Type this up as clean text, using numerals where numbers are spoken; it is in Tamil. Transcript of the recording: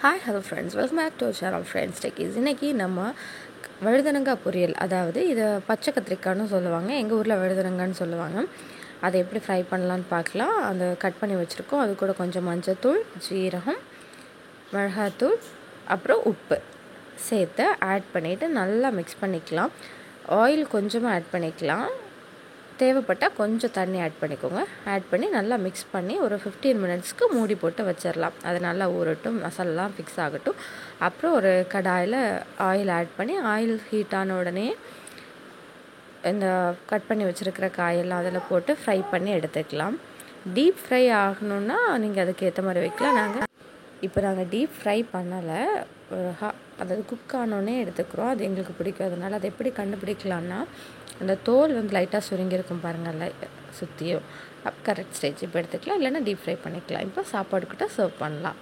Hi hello friends, welcome back to channel friends techies. இன்றைக்கி நம்ம வழுதனங்காய் பொரியல், அதாவது இதை பச்சை கத்திரிக்காய்னு சொல்லுவாங்க, எங்கள் ஊரில் வழுதனங்கான்னு சொல்லுவாங்க. அதை எப்படி ஃப்ரை பண்ணலான்னு பார்க்கலாம். அதை கட் பண்ணி வச்சுருக்கோம். அது கூட கொஞ்சம் மஞ்சத்தூள், ஜீரகம், மிளகாத்தூள், அப்புறம் உப்பு சேர்த்து ஆட் பண்ணிவிட்டு நல்லா மிக்ஸ் பண்ணிக்கலாம். ஆயில் கொஞ்சமாக ஆட் பண்ணிக்கலாம். தேவைப்பட்டால் கொஞ்சம் தண்ணி ஆட் பண்ணிக்கோங்க. ஆட் பண்ணி நல்லா மிக்ஸ் பண்ணி ஒரு 15 மினிட்ஸ்க்கு மூடி போட்டு வச்சிடலாம். அது நல்லா ஊறட்டும், மசாலாலாம் ஃபிக்ஸ் ஆகட்டும். அப்புறம் ஒரு கடாயில் ஆயில் ஆட் பண்ணி, ஆயில் ஹீட் ஆன உடனே இந்த கட் பண்ணி வச்சுருக்கிற காயெல்லாம் அதில் போட்டு ஃப்ரை பண்ணி எடுத்துக்கலாம். டீப் ஃப்ரை ஆகணுன்னா நீங்கள் அதுக்கு ஏற்ற மாதிரி வைக்கலாம். நாங்கள் டீப் ஃப்ரை பண்ணலை, அதாவது குக் ஆனோடனே எடுத்துக்கிறோம். அது எங்களுக்கு பிடிக்கும். அதனால் அதை எப்படி கண்டுபிடிக்கலான்னா, அந்த தோல் லைட்டாக சுருங்கியிருக்கும் பாருங்கள், சுற்றியும். கரெக்ட் ஸ்டேஜ் இப்போ எடுத்துக்கலாம், இல்லைன்னா டீப் ஃப்ரை பண்ணிக்கலாம். இப்போ சாப்பாடு கிட்ட சர்வ் பண்ணலாம்.